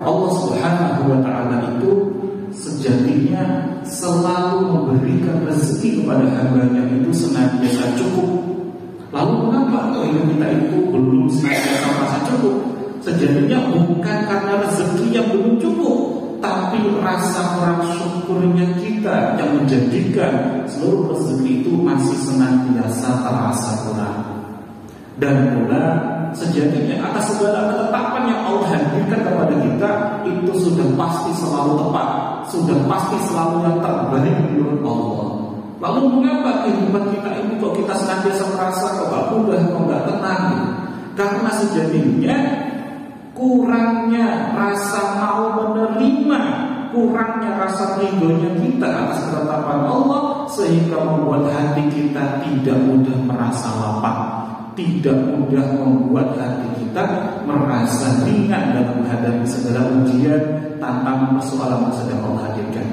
Allah Subhanahu wa Ta'ala itu sejatinya selalu memberikan rezeki kepada hambanya itu senantiasa cukup. Lalu mengapa hidup kita itu belum senantiasa merasa cukup? Sejatinya bukan karena rezeki yang belum cukup, tapi rasa kurang syukurnya kita yang menjadikan seluruh rezeki itu masih senantiasa terasa kurang. Dan pula sejatinya atas segala ketetapan yang Allah hadirkan kepada kita itu sudah pasti selalu tepat, sudah pasti selalu yang terbaik menurut Allah. Lalu mengapa kehidupan kita ini kok kita senantiasa merasa kok gak mudah, kok gak tenang? Karena sejatinya kurangnya rasa mau menerima, kurangnya rasa ridhonya kita atas ketetapan Allah, sehingga membuat hati kita tidak mudah merasa lapang, tidak mudah membuat hati kita merasa ringan dalam menghadapi segala ujian, tantangan, persoalan yang sedang Allah hadirkan.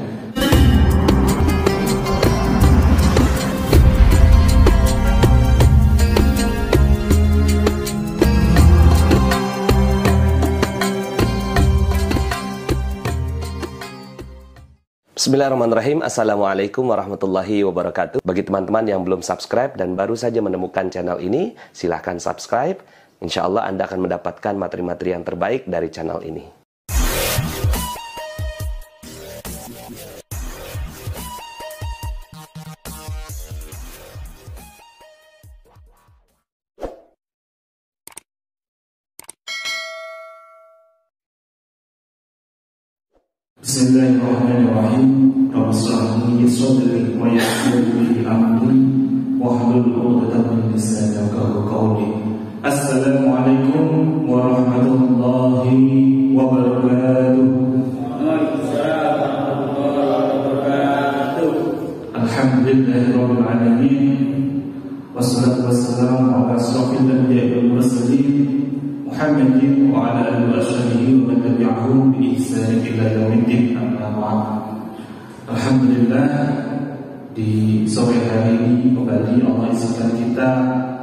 Bismillahirrahmanirrahim. Assalamualaikum warahmatullahi wabarakatuh. Bagi teman-teman yang belum subscribe dan baru saja menemukan channel ini, silahkan subscribe. Insya Allah Anda akan mendapatkan materi-materi yang terbaik dari channel ini. Bismillahirrahmanirrahim. Rabbi shrah li sadri wa yassir li amri wahlul 'uqdatam min lisani yafqahu qawli. Assalamualaikum warahmatullahi wabarakatuh. Alhamdulillahirabbil alamin. Wassalatu wassalamu ala asyrafil anbiya'i wal mursalin Muhammadin wa ala alihi wa sahbihi wa man tabi'ahum bi ihsan ila yaumiddin. Amma ba'd. Alhamdulillah, di sore hari ini kembali Allah izinkan kita,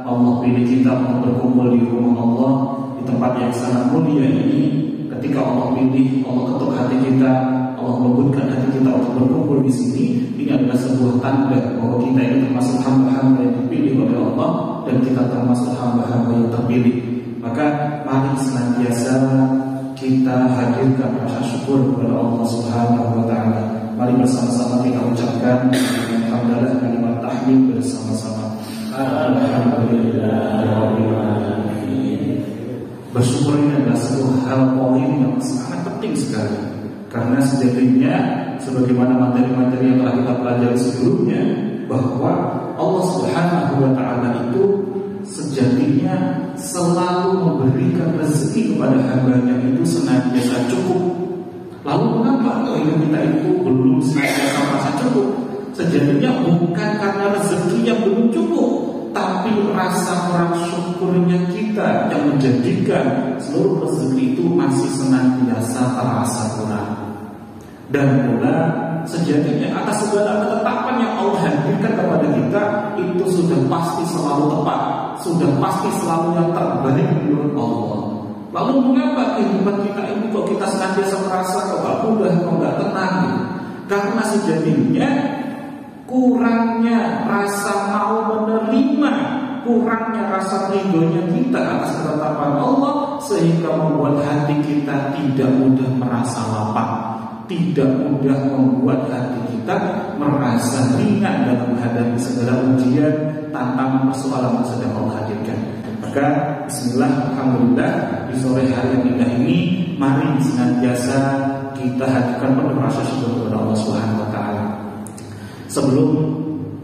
Allah pilih kita untuk berkumpul di rumah Allah, di tempat yang sangat mulia ini. Ketika Allah pilih, Allah ketuk hati kita, Allah melembutkan hati kita untuk berkumpul di sini. Ini adalah sebuah tanda bahwa kita ini termasuk hamba-hamba yang dipilih oleh Allah, dan kita termasuk hamba-hamba yang terpilih. Maka mari senantiasa kita hadirkan rasa syukur kepada Allah Subhanahu wa Ta'ala. Mari bersama-sama kita ucapkan alhamdulillah, kalimat tahmid bersama-sama. Alhamdulillahirabbil alamin. Bersyukur ini adalah sebuah hal poin yang sangat penting sekali, karena sejatinya sebagaimana materi-materi yang telah kita pelajari sebelumnya, bahwa Allah Subhanahu wa Ta'ala itu sejatinya selalu memberikan rezeki kepada hambanya itu senantiasa cukup. Lalu mengapa hidup kita itu belum senantiasa merasa cukup? Sejatinya bukan karena rezeki yang belum cukup, tapi rasa kurang syukurnya kita yang menjadikan seluruh rezeki itu masih senantiasa terasa kurang. Dan pula sejatinya atas segala ketetapan yang Allah hadirkan kepada kita itu sudah pasti selalu tepat, sudah pasti selalu yang terbaik menurut Allah. Lalu mengapa kehidupan kita ini kok kita senantiasa merasa kok gak mudah, kok gak tenang? Karena sejatinya kurangnya rasa mau menerima, kurangnya rasa ridhonya kita atas ketetapan Allah, sehingga membuat hati kita tidak mudah merasa lapang, tidak mudah membuat hati kita merasa ringan dalam menghadapi segala ujian, tantangan, persoalan yang sedang Allah hadirkan. Maka bismillah, alhamdulillah, di sore hari yang indah ini, mari senantiasa kita hadirkan penuh rasa syukur kepada Allah Subhanahu wa Ta'ala. Sebelum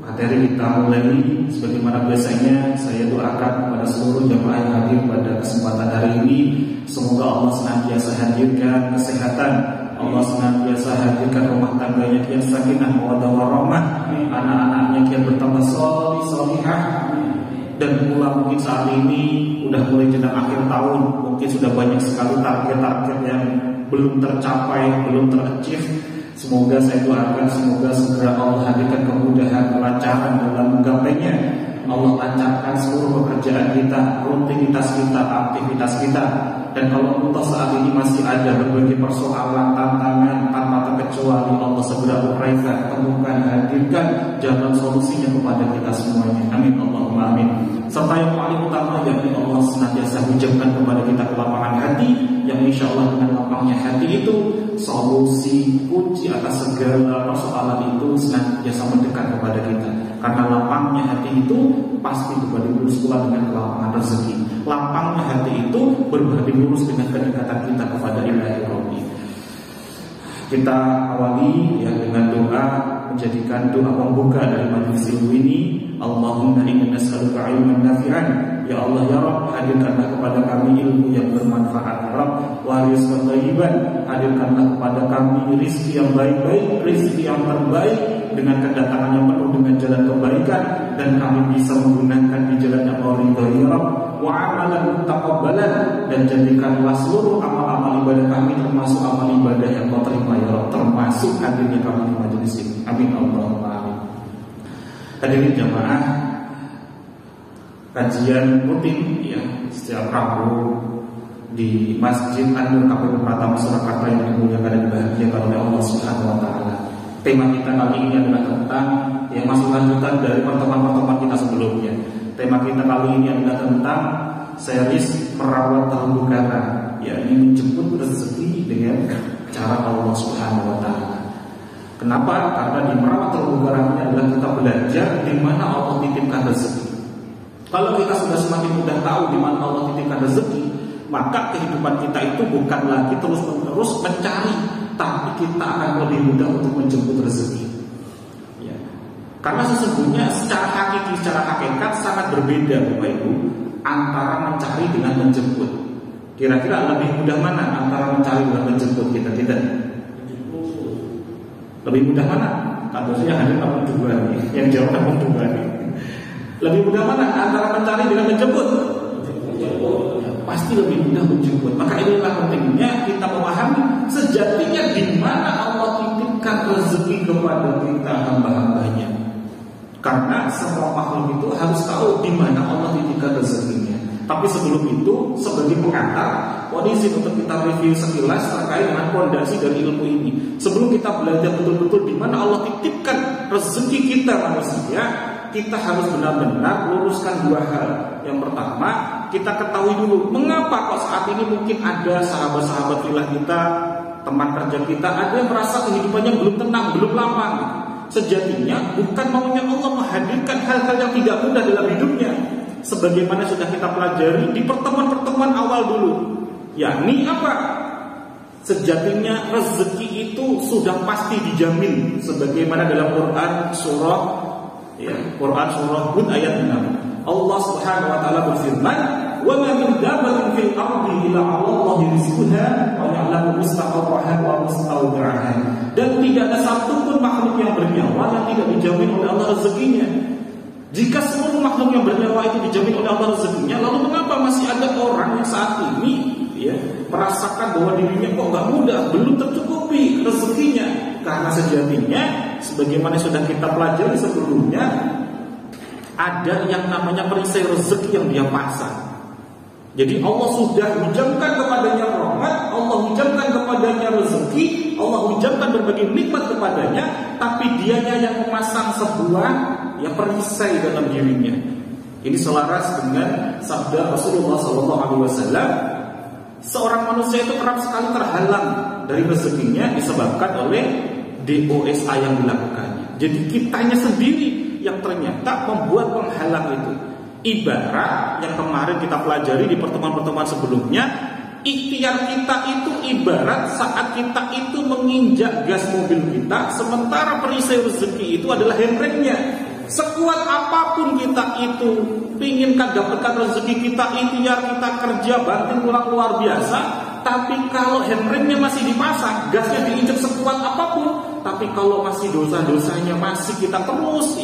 materi kita mulai, sebagaimana biasanya saya doakan kepada seluruh jamaah yang hadir pada kesempatan hari ini, semoga Allah senantiasa hadirkan kesehatan, Allah senantiasa hadirkan rumah tangganya kian sakinah mawaddah warahmah, anak-anaknya kian bertambah sholihah. Dan pula mungkin saat ini udah mulai jenjang akhir tahun, mungkin sudah banyak sekali target-target yang belum tercapai, belum terachieve. Semoga saya doakan, semoga segera Allah hadirkan kemudahan, kelancaran dalam menggapainya. Allah lancarkan seluruh pekerjaan kita, rutinitas kita, aktivitas kita. Dan kalau kita saat ini masih ada berbagai persoalan, tantangan, tanpa terkecuali Allah segera uraikan, temukan, hadirkan jalan solusinya kepada kita semuanya. Amin Allahumma amin. Serta yang paling utama, yakni Allah senantiasa hujamkan kepada kita kelapangan hati, yang insya Allah dengan lapangnya hati itu solusi kunci atas segala persoalan itu senantiasa mendekat kepada kita. Karena lapangnya hati itu pasti berbanding lurus pula dengan kelapangan rezeki. Lapangnya hati itu berbanding lurus dengan kedekatan kita kepada Ilahi Rabbi. Kita awali ya dengan doa, menjadikan doa pembuka dari majelis ilmu ini. Allahumma inna nas'aluka ilman nafi'an. Ya Allah ya Rabb, hadirkanlah kepada kami ilmu yang bermanfaat. Ya Rabb, wa rizqan thayyiban, hadirkanlah kepada kami rizki yang baik-baik, rizki yang terbaik, dengan kedatangan yang penuh dengan jalan kebaikan, dan kami bisa menggunakan di jalan yang kau ridhoi ya Rabb. Wa amalan mutaqabbalan, dan jadikanlah seluruh amal-amal ibadah kami termasuk amal ibadah yang kau terima ya Rabb, termasuk hadirnya kami di majelis ini. Amin Allahumma amin. Hadirin jamaah, kajian rutin ya setiap Rabu di Masjid An-Nur KPU Pratama Surakarta yang dimuliakan dan dibahagiakan oleh Allah Subhanahu wa taala. Tema kita kali ini adalah tentang yang masih lanjutan dari pertemuan-pertemuan kita sebelumnya. Tema kita kali ini adalah tentang series merawat terumbu karang, yakni menjemput rezeki dengan cara Allah Subhanahu wa taala. Kenapa? Karena di merawat terumbu karang ini adalah kita belajar di mana Allah titipkan rezeki. Kalau kita sudah semakin mudah tahu di mana Allah titipkan rezeki, maka kehidupan kita itu bukan lagi terus-menerus mencari, tapi kita akan lebih mudah untuk menjemput rezeki. Ya. Karena sesungguhnya secara hakiki, secara hakikat sangat berbeda Bapak Ibu antara mencari dengan menjemput. Kira-kira lebih mudah mana antara mencari dan menjemput kita? Tidak. Lebih mudah mana? Tentunya hadir namun dua nih. Yang jawab namun dua nih. Lebih mudah mana antara mencari dengan menjemput? Ya, pasti lebih mudah menjemput. Maka inilah pentingnya kita memahami sejatinya di mana Allah titipkan rezeki kepada kita hamba-hambanya. Karena semua makhluk itu harus tahu di mana Allah titipkan rezekinya. Tapi sebelum itu, sebagai pengantar, kondisi untuk kita review sekilas terkait dengan fondasi dari ilmu ini. Sebelum kita belajar betul-betul di mana Allah titipkan rezeki kita manusia, kita harus benar-benar luruskan dua hal. Yang pertama, kita ketahui dulu mengapa kok saat ini mungkin ada sahabat-sahabat filah kita, teman kerja kita, ada yang merasa kehidupannya belum tenang, belum lapang. Sejatinya bukan maunya Allah menghadirkan hal-hal yang tidak mudah dalam hidupnya. Sebagaimana sudah kita pelajari di pertemuan-pertemuan awal dulu, yakni apa? Sejatinya rezeki itu sudah pasti dijamin, sebagaimana dalam Quran surah Hud ayat 6. Allah Subhanahu wa taala berfirman, "Wa ma min dabbatin fil ardi illa 'ala Allahi rizquha wa ya'lamu mustaqarraha wa mustawda'aha." Dan tidak ada satupun makhluk yang bernyawa yang tidak dijamin oleh Allah rezekinya. Jika seluruh makhluk yang bernyawa itu dijamin oleh Allah rezekinya, lalu mengapa masih ada orang yang saat ini merasakan bahwa dirinya kok nggak mudah, belum tercukupi rezekinya? Karena sejatinya, sebagaimana sudah kita pelajari sebelumnya, ada yang namanya perisai rezeki yang dia pasang. Jadi Allah sudah hujamkan kepadanya rahmat, Allah hujamkan kepadanya rezeki, Allah hujamkan berbagai nikmat kepadanya, tapi dianya yang memasang sebuah perisai dalam dirinya. Ini selaras dengan sabda Rasulullah SAW. Seorang manusia itu kerap sekali terhalang dari rezekinya disebabkan oleh DOSA yang dilakukannya. Jadi kitanya sendiri yang ternyata membuat penghalang itu. Ibarat yang kemarin kita pelajari di pertemuan-pertemuan sebelumnya, ikhtiar kita itu ibarat saat kita itu menginjak gas mobil kita, sementara perisai rezeki itu adalah handbrake-nya. Sekuat apapun kita itu inginkan dapatkan rezeki kita, ikhtiar kita kerja banting tulang luar biasa, tapi kalau handbrake-nya masih dipasang, gasnya diinjak sekuat apapun, tapi kalau masih dosa-dosanya masih kita terus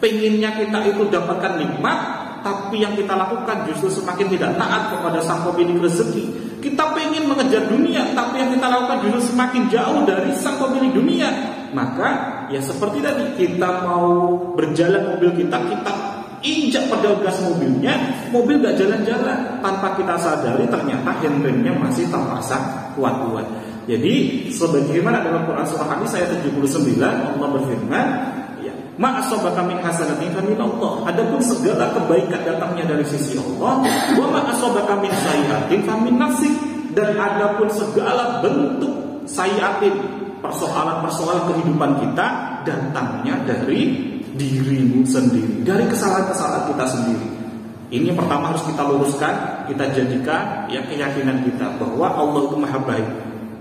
pengennya kita itu dapatkan nikmat, tapi yang kita lakukan justru semakin tidak taat kepada sang pemilik rezeki. Kita pengen mengejar dunia, tapi yang kita lakukan justru semakin jauh dari sang pemilik dunia. Maka seperti tadi, kita mau berjalan mobil kita injak pedal gas mobilnya, mobil gak jalan-jalan. Tanpa kita sadari ternyata handbrake-nya masih terpasang kuat-kuat. Jadi sebagaimana dalam Quran surah An-Nisa ayat 79 Allah berfirman, ma asabaka min hasanatin famin Allah. Adapun segala kebaikan datangnya dari sisi Allah, wa ma asabaka min sayyi'atin famin nafsik. Dan adapun segala bentuk sayyi'atin, persoalan-persoalan kehidupan kita datangnya dari dirimu sendiri, dari kesalahan-kesalahan kita sendiri. Ini yang pertama harus kita luruskan, kita jadikan keyakinan kita bahwa Allah itu Maha Baik.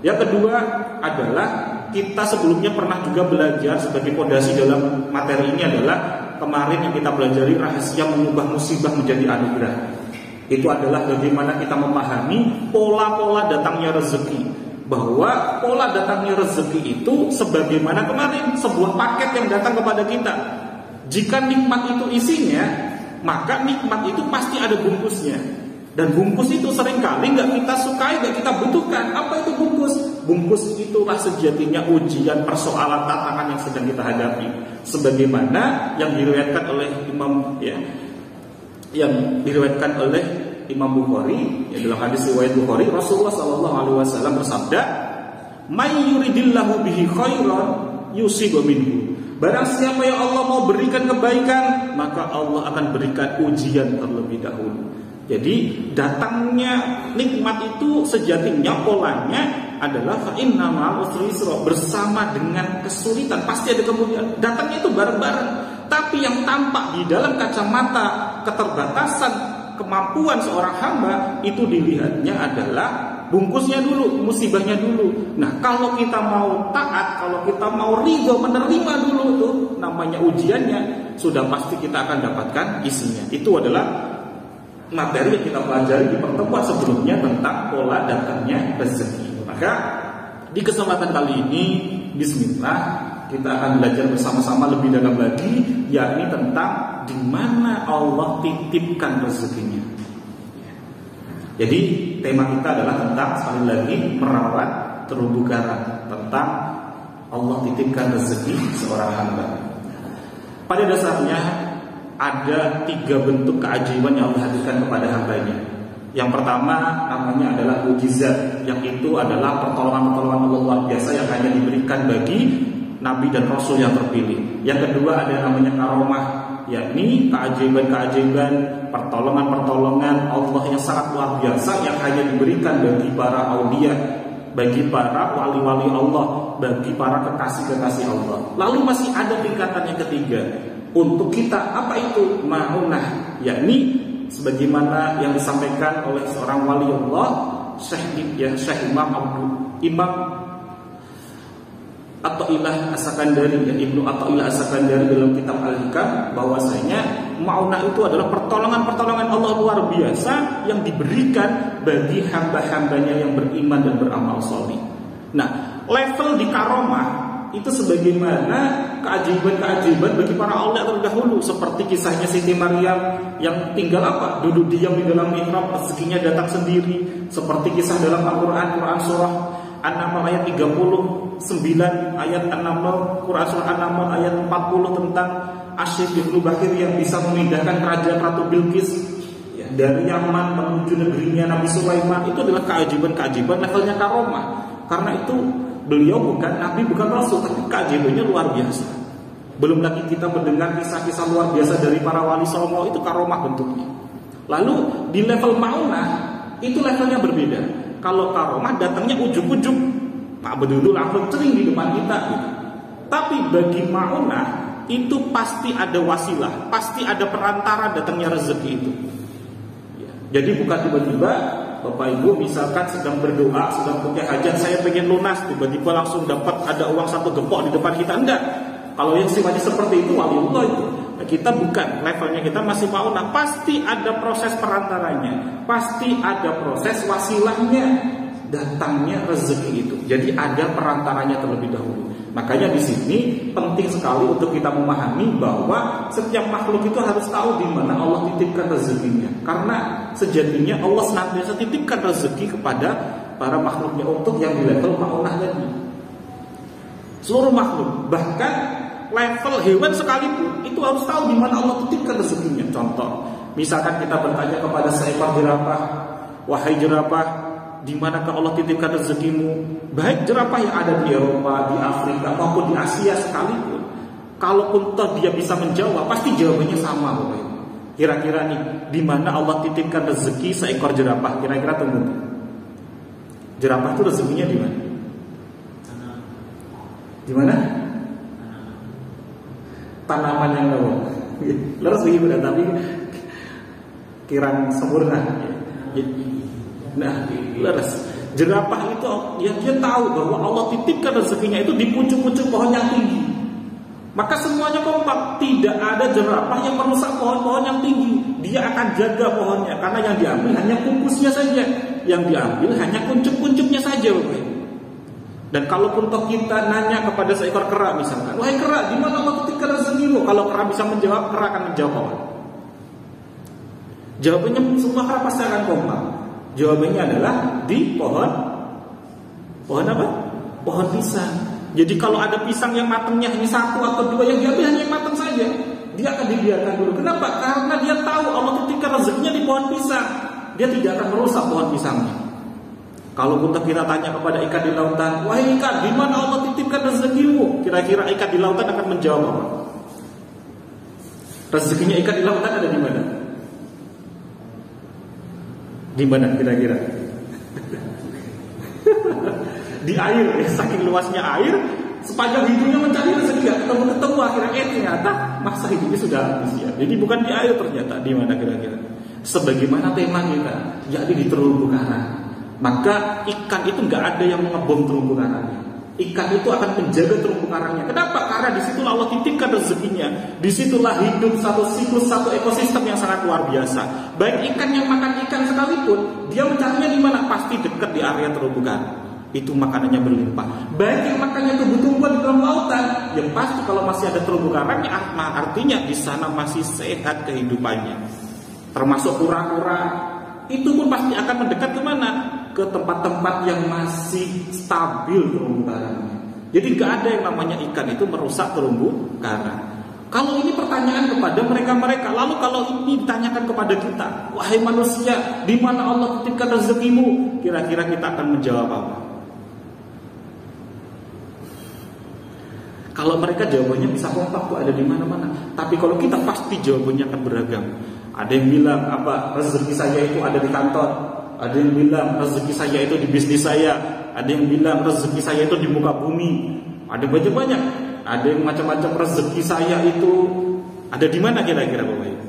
Yang kedua adalah kita sebelumnya pernah juga belajar sebagai fondasi dalam materi ini adalah kemarin yang kita pelajari rahasia mengubah musibah menjadi anugerah. Itu adalah bagaimana kita memahami pola-pola datangnya rezeki. Bahwa pola datangnya rezeki itu sebagaimana kemarin sebuah paket yang datang kepada kita. Jika nikmat itu isinya, maka nikmat itu pasti ada bungkusnya. Dan bungkus itu seringkali gak kita sukai, gak kita butuhkan. Apa itu bungkus? Bungkus itulah sejatinya ujian, persoalan, tantangan yang sedang kita hadapi. Sebagaimana yang diriwayatkan oleh Imam Bukhari, dalam hadis riwayat Bukhari, Rasulullah SAW bersabda, "May yuridillahu bihi khairan yusib minhu." Barang siapa yang Allah mau berikan kebaikan, maka Allah akan berikan ujian terlebih dahulu. Jadi datangnya nikmat itu sejatinya polanya adalah fa inna ma'al usri yusra, bersama dengan kesulitan pasti ada kemudian. Datangnya itu bareng-bareng. Tapi yang tampak di dalam kacamata keterbatasan kemampuan seorang hamba itu dilihatnya adalah bungkusnya dulu, musibahnya dulu. Nah, kalau kita mau taat, kalau kita mau ridho, menerima dulu tuh namanya ujiannya, sudah pasti kita akan dapatkan isinya. Itu adalah materi yang kita pelajari di pertemuan sebelumnya tentang pola datangnya rezeki. Maka di kesempatan kali ini, bismillah, kita akan belajar bersama-sama lebih dalam lagi, yakni tentang di mana Allah titipkan rezekinya. Jadi tema kita adalah tentang sekali lagi merawat terumbu karang, tentang Allah titipkan rezeki seorang hamba. Pada dasarnya ada 3 bentuk keajaiban yang Allah hadirkan kepada hambanya. Yang pertama namanya adalah mukjizat, yang itu adalah pertolongan-pertolongan Allah luar biasa yang hanya diberikan bagi Nabi dan Rasul yang terpilih. Yang kedua ada namanya karomah, yakni keajaiban-keajaiban, pertolongan-pertolongan Allah yang sangat luar biasa yang hanya diberikan bagi para aulia, bagi para wali-wali Allah, bagi para kekasih-kekasih Allah. Lalu masih ada tingkatan yang ketiga untuk kita, apa itu? Ma'unah, yakni sebagaimana yang disampaikan oleh seorang wali Allah, Syekh Imam Athaillah As-Sakandari, Ibnu Athaillah As-Sakandari dalam kitab Al-Hikam, bahwasanya ma'unah itu adalah pertolongan-pertolongan Allah luar biasa yang diberikan bagi hamba-hambanya yang beriman dan beramal saleh. Nah, level di karomah itu sebagaimana keajaiban-keajaiban bagi para aulia terdahulu, seperti kisahnya Siti Maryam yang tinggal duduk diam di dalam mihrab, rezekinya datang sendiri, seperti kisah dalam Al-Qur'an, Quran surah An-Naml ayat 39, ayat An-Naml, Quran surah An-Naml ayat 40 tentang Asyif bin Bakir yang bisa memindahkan kerajaan Ratu Bilqis dari Yaman menuju negerinya Nabi Sulaiman. Itu adalah keajaiban-keajaiban levelnya karomah. Karena itu beliau bukan Nabi, bukan Rasul, tapi keajaibannya luar biasa. Belum lagi kita mendengar kisah-kisah luar biasa dari para wali songo, itu karomah bentuknya. Lalu di level ma'unah itu levelnya berbeda. Kalau karomah datangnya ujuk-ujuk, Pak Bedulu langsung cering di depan kita gitu. Tapi bagi ma'unah itu pasti ada wasilah, pasti ada perantara datangnya rezeki itu. Jadi bukan tiba-tiba Bapak Ibu misalkan sedang berdoa, sedang punya hajat, saya pengen lunas, tiba-tiba langsung dapat ada uang 1 gempok di depan kita. Enggak. Kalau yang sifatnya seperti itu waliullah itu. Nah, kita bukan, levelnya kita masih ma'unah. Pasti ada proses perantaranya, pasti ada proses wasilahnya datangnya rezeki itu. Jadi ada perantaranya terlebih dahulu. Makanya di sini penting sekali untuk kita memahami bahwa setiap makhluk itu harus tahu di mana Allah titipkan rezekinya. Karena sejatinya Allah senantiasa titipkan rezeki kepada para makhluknya untuk yang di level ma'unah tadi. Seluruh makhluk, bahkan level hewan sekalipun itu harus tahu di mana Allah titipkan rezekinya. Contoh, misalkan kita bertanya kepada seekor jerapah, wahai jerapah, di manakah Allah titipkan rezekimu? Baik jerapah yang ada di Eropa, di Afrika maupun di Asia sekalipun, kalaupun toh dia bisa menjawab, pasti jawabannya sama, Bapak Ibu. Kira-kira nih, di mana Allah titipkan rezeki seekor jerapah? Kira-kira tunggu. Jerapah itu rezekinya di mana? Di mana? Tanaman yang lawa. Leres begini benar, tapi kirang sempurna. Nah, leres. Jerapah itu ya dia tahu bahwa Allah titipkan rezekinya itu di pucuk-pucuk pohon yang tinggi. Maka semuanya kompak, tidak ada jerapah yang merusak pohon-pohon yang tinggi. Dia akan jaga pohonnya, karena yang diambil hanya kumpusnya saja, yang diambil hanya kuncup-kuncupnya saja, Bapak. Dan kalaupun toh kita nanya kepada seekor kera misalkan, wahai kera, di mana Allah titipkan rezekimu? Kalau kera bisa menjawab, kera akan menjawab apa? Jawabannya semua kera pasti akan kompak. Jawabannya adalah di pohon apa? Pohon pisang. Jadi kalau ada pisang yang matangnya hanya satu atau dua, yang diambil hanya yang matang saja, dia akan dibiarkan dulu. Kenapa? Karena dia tahu Allah titipkan rezekinya di pohon pisang. Dia tidak akan merusak pohon pisangnya. Kalau kita tanya kepada ikan di lautan, wahai ikan, di mana Allah titipkan rezekimu? Kira-kira ikan di lautan akan menjawab apa? Rezekinya ikan di lautan ada di mana? Di mana kira-kira? Di air, ya, saking luasnya air, sepanjang hidupnya mencari rezeki, gak ketemu akhirnya ternyata masa hidupnya sudah habis ya. Jadi bukan di air ternyata, di mana kira-kira? Sebagaimana tema kita, yakni di terumbu karang. Maka ikan itu nggak ada yang mengebom terumbu karangnya. Ikan itu akan menjaga terumbu karangnya. Kenapa? Karena disitulah Allah titipkan rezekinya. Disitulah hidup satu siklus, satu ekosistem yang sangat luar biasa. Baik ikan yang makan ikan sekalipun, dia mencarinya di mana? Pasti dekat di area terumbu karang. Itu makanannya berlimpah. Baik yang makannya tumbuh-tumbuhan di dalam lautan, yang pasti kalau masih ada terumbu karangnya, artinya di sana masih sehat kehidupannya. Termasuk kura-kura, itu pun pasti akan mendekat kemana? Ke tempat-tempat yang masih stabil terumbu karangnya. Jadi nggak ada yang namanya ikan itu merusak terumbu karang. Kalau ini pertanyaan kepada mereka-mereka, lalu kalau ini ditanyakan kepada kita, wahai manusia, di mana Allah titipkan rezekimu? Kira-kira kita akan menjawab apa? Kalau mereka jawabannya bisa kompak tuh ada di mana-mana. Tapi kalau kita pasti jawabannya akan beragam. Ada yang bilang apa? Rezeki saya itu ada di kantor. Ada yang bilang rezeki saya itu di bisnis saya. Ada yang bilang rezeki saya itu di muka bumi. Ada banyak-banyak. Ada yang macam-macam rezeki saya itu ada di mana kira-kira Bapak Ibu?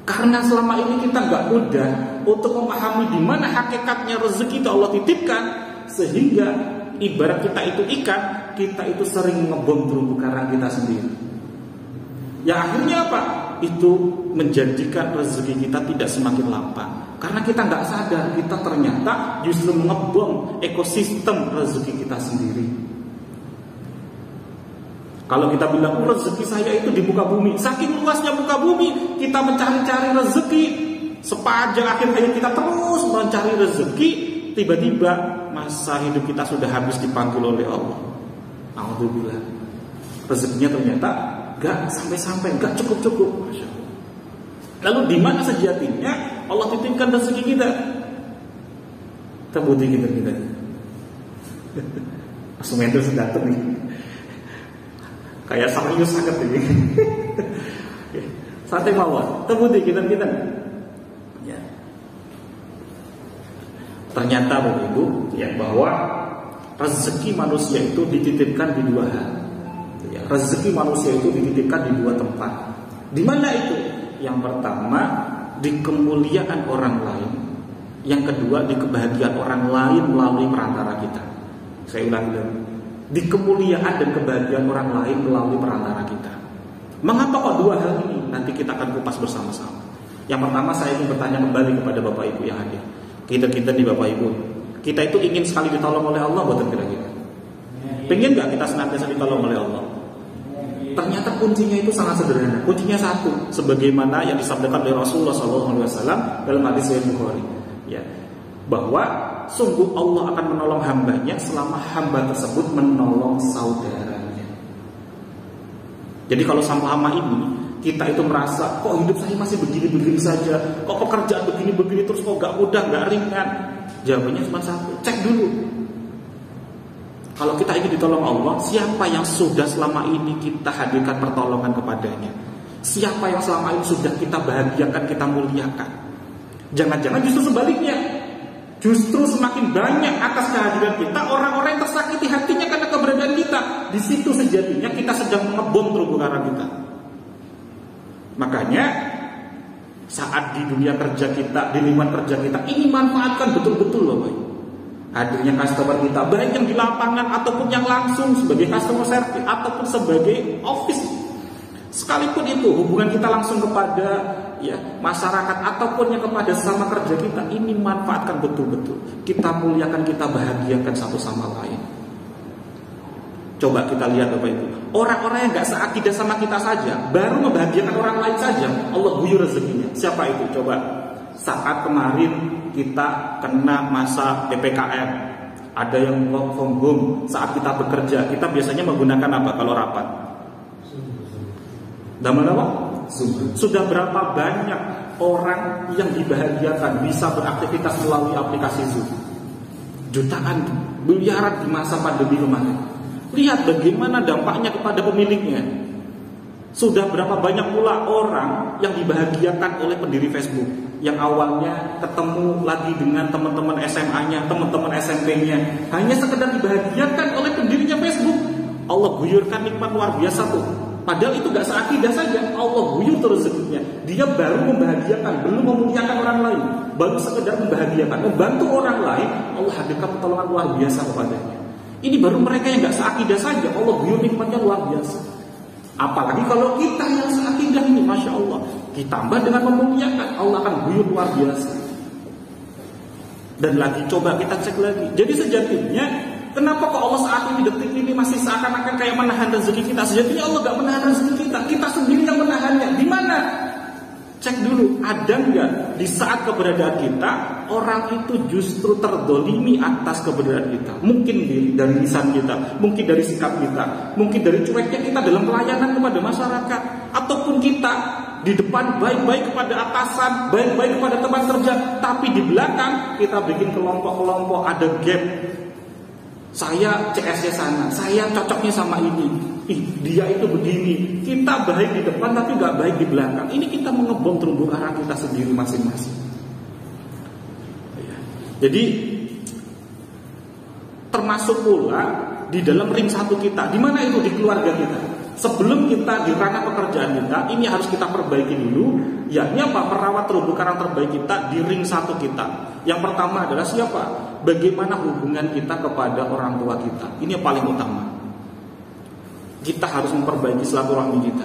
Karena selama ini kita nggak mudah untuk memahami di mana hakikatnya rezeki itu Allah titipkan, sehingga ibarat kita itu ikan, kita itu sering ngebom terumbu karang kita sendiri. Ya akhirnya apa? Itu menjadikan rezeki kita tidak semakin lapang. Karena kita nggak sadar, kita ternyata justru ngebom ekosistem rezeki kita sendiri. Kalau kita bilang rezeki saya itu di muka bumi, saking luasnya muka bumi, kita mencari-cari rezeki sepanjang akhir hayat kita terus mencari rezeki, tiba-tiba masa hidup kita sudah habis dipanggil oleh Allah. Alhamdulillah, rezekinya ternyata gak sampai-sampai, gak cukup-cukup. Lalu di mana sejatinya Allah titipkan rezeki kita? Terbukti kita. Langsung itu sudah datang nih. Kayak serius sangat ini. Santai mawar, terbukti kita. Ya. Ternyata Bapak Ibu, ya, bahwa rezeki manusia itu dititipkan di dua hal. Ya, rezeki manusia itu dititipkan di dua tempat. Di mana itu? Yang pertama di kemuliaan orang lain, yang kedua di kebahagiaan orang lain melalui perantara kita. Saya ulangi lagi. Di kemuliaan dan kebahagiaan orang lain melalui perantara kita. Mengapa kok dua hal ini? Nanti kita akan kupas bersama-sama. Yang pertama saya ingin bertanya kembali kepada Bapak Ibu yang hadir. Kita di Bapak Ibu, kita itu ingin sekali ditolong oleh Allah, bukan kira-kira? Pengen gak kita senantiasa ditolong oleh Allah? Ternyata kuncinya itu sangat sederhana. Kuncinya satu, sebagaimana yang disabdakan oleh Rasulullah SAW dalam hadis Sahih Bukhari, ya, bahwa sungguh Allah akan menolong hambanya selama hamba tersebut menolong saudaranya. Jadi kalau selama ini kita itu merasa kok hidup saya masih begini-begini saja, kok pekerjaan begini-begini terus, kok gak mudah, gak ringan, jawabannya cuma satu, cek dulu. Kalau kita ingin ditolong Allah, siapa yang sudah selama ini kita hadirkan pertolongan kepadanya? Siapa yang selama ini sudah kita bahagiakan, kita muliakan? Jangan-jangan justru sebaliknya, justru semakin banyak atas kehadiran kita orang-orang yang tersakiti hatinya karena keberadaan kita. Di situ sejatinya kita sedang mengebom terumbu karang kita. Makanya saat di dunia kerja kita, di lingkungan kerja kita, ini manfaatkan betul-betul loh, Pak. Hadirnya customer kita, baik yang di lapangan ataupun yang langsung sebagai customer service ataupun sebagai office. Sekalipun itu hubungan kita langsung kepada masyarakat ataupun yang kepada sama kerja kita, ini manfaatkan betul-betul. Kita muliakan, kita bahagiakan satu sama lain. Coba kita lihat Bapak Ibu, orang-orang yang gak seakidah sama kita saja, baru membahagiakan orang lain saja, Allah guyur rezekinya. Siapa itu? Coba saat kemarin kita kena masa PPKM, ada yang work from home. Saat kita bekerja, kita biasanya menggunakan apa kalau rapat? Zaman apa? Sudah berapa banyak orang yang dibahagiakan bisa beraktivitas melalui aplikasi Zoom? Jutaan, miliaran di masa pandemi kemarin. Lihat bagaimana dampaknya kepada pemiliknya. Sudah berapa banyak pula orang yang dibahagiakan oleh pendiri Facebook, yang awalnya ketemu lagi dengan teman-teman SMA-nya, teman-teman SMP-nya, hanya sekedar dibahagiakan oleh pendirinya Facebook. Allah guyurkan nikmat luar biasa tuh. Padahal itu gak seakidah saja, Allah guyur terus rezekinya. Dia baru membahagiakan, belum memuliakan orang lain, baru sekedar membahagiakan, membantu orang lain, Allah hadirkan pertolongan luar biasa kepadanya. Ini baru mereka yang gak seakidah saja, Allah guyur nikmatnya luar biasa. Apalagi kalau kita yang seakidah ini, Masya Allah, ditambah dengan memuliakan, Allah akan guyur luar biasa. Dan lagi coba kita cek lagi. Jadi sejatinya, kenapa kok Allah saat ini, detik ini masih seakan-akan kayak menahan rezeki kita? Sejatinya Allah gak menahan rezeki kita sendiri yang menahannya. Di mana? Cek dulu, ada nggak di saat keberadaan kita orang itu justru terdolimi atas keberadaan kita? Mungkin dari lisan kita, mungkin dari sikap kita, mungkin dari cueknya kita dalam pelayanan kepada masyarakat, ataupun kita di depan baik-baik kepada atasan, baik-baik kepada teman kerja, tapi di belakang kita bikin kelompok-kelompok, ada gap. Saya CS-nya sana, saya cocoknya sama ini. Dia itu begini. Kita baik di depan tapi gak baik di belakang. Ini kita mengebom terumbu karang kita sendiri masing-masing. Jadi termasuk pula di dalam ring satu kita. Di mana itu? Di keluarga kita. Sebelum kita di ranah pekerjaan kita, ini harus kita perbaiki dulu. Yakni apa? Merawat terumbu karang terbaik kita di ring satu kita. Yang pertama adalah siapa? Bagaimana hubungan kita kepada orang tua kita. Ini yang paling utama. Kita harus memperbaiki silaturahmi kita.